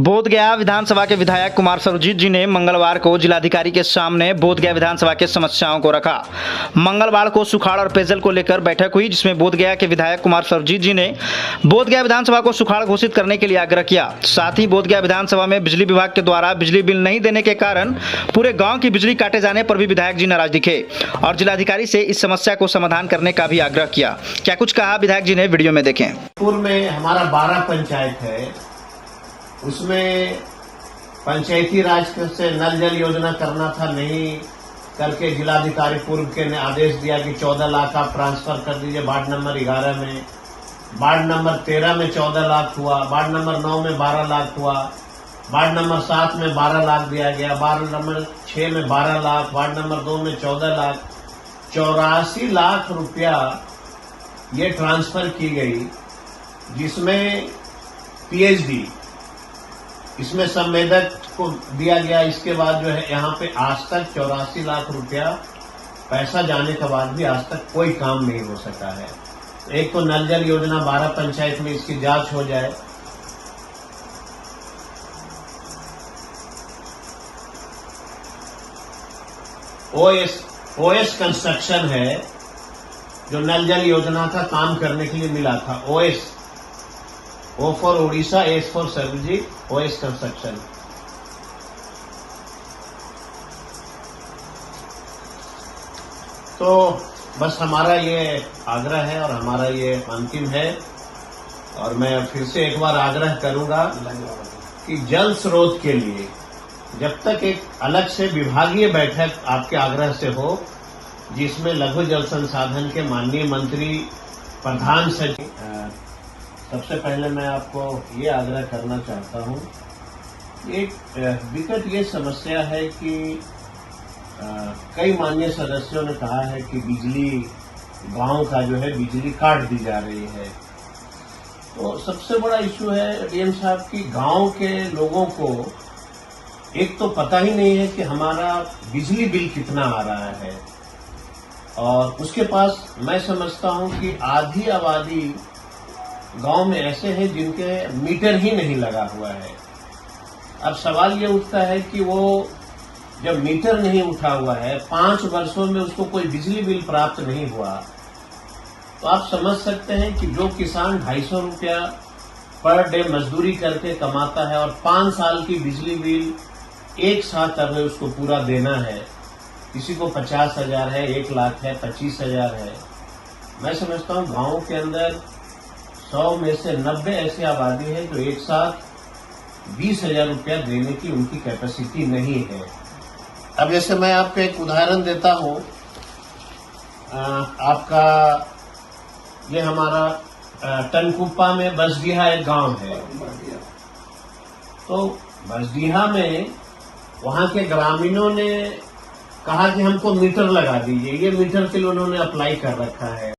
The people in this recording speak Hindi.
बोधगया विधानसभा के विधायक कुमार सर्वजीत जी ने मंगलवार को जिलाधिकारी के सामने बोधगया विधानसभा के समस्याओं को रखा। मंगलवार को सुखाड़ और पेयजल को लेकर बैठक हुई, जिसमें बोधगया के विधायक कुमार सर्वजीत जी ने बोधगया विधानसभा को सुखाड़ घोषित करने के लिए आग्रह किया। साथ ही बोधगया विधानसभा में बिजली विभाग के द्वारा बिजली बिल नहीं देने के कारण पूरे गाँव की बिजली काटे जाने पर भी विधायक जी नाराज दिखे और जिलाधिकारी से इस समस्या को समाधान करने का भी आग्रह किया। क्या कुछ कहा विधायक जी ने, वीडियो में देखें। पूर्व में हमारा 12 पंचायत है, उसमें पंचायती राज से नल जल योजना करना था, नहीं करके जिलाधिकारी पूर्व के ने आदेश दिया कि 14 लाख आप ट्रांसफर कर दीजिए वार्ड नंबर 11 में, वार्ड नंबर 13 में 14 लाख हुआ, वार्ड नंबर 9 में 12 लाख हुआ, वार्ड नंबर 7 में 12 लाख दिया गया, वार्ड नंबर 6 में 12 लाख, वार्ड नंबर 2 में 14 लाख, 84 लाख रुपया ये ट्रांसफर की गई, जिसमें पीएचडी इसमें संवेदक को दिया गया। इसके बाद जो है यहाँ पे आज तक 84 लाख रुपया पैसा जाने के बाद भी आज तक कोई काम नहीं हो सका है। एक तो नल जल योजना 12 पंचायत में इसकी जांच हो जाए, ओएस कंस्ट्रक्शन है जो नल जल योजना का काम करने के लिए मिला था। O for Orissa, S for Sarvjeet, OS construction. तो बस हमारा ये आग्रह है और हमारा ये अंतिम है, और मैं फिर से एक बार आग्रह करूंगा कि जल स्रोत के लिए जब तक एक अलग से विभागीय बैठक आपके आग्रह से हो, जिसमें लघु जल संसाधन के माननीय मंत्री, प्रधान सचिव, सबसे पहले मैं आपको ये आग्रह करना चाहता हूँ। एक विकट ये समस्या है कि कई माननीय सदस्यों ने कहा है कि बिजली गांव का जो है बिजली काट दी जा रही है। तो सबसे बड़ा इश्यू है डीएम साहब की गांव के लोगों को एक तो पता ही नहीं है कि हमारा बिजली बिल कितना आ रहा है, और उसके पास मैं समझता हूँ कि आधी आबादी गांव में ऐसे हैं जिनके मीटर ही नहीं लगा हुआ है। अब सवाल ये उठता है कि वो जब मीटर नहीं उठा हुआ है, 5 वर्षों में उसको कोई बिजली बिल प्राप्त नहीं हुआ, तो आप समझ सकते हैं कि जो किसान 250 रुपया पर डे मजदूरी करके कमाता है और 5 साल की बिजली बिल एक साथ अगर उसको पूरा देना है, किसी को 50,000 है, 1 लाख है, 25,000 है, मैं समझता हूँ गाँव के अंदर 100 में से 90 ऐसी आबादी है जो एक साथ 20,000 रुपया देने की उनकी कैपेसिटी नहीं है। अब जैसे मैं आपको एक उदाहरण देता हूँ, आपका ये हमारा टनकुप्पा में बसडीहा एक गांव है, तो बसडीहा में वहां के ग्रामीणों ने कहा कि हमको मीटर लगा दीजिए। ये मीटर के लिए उन्होंने अप्लाई कर रखा है,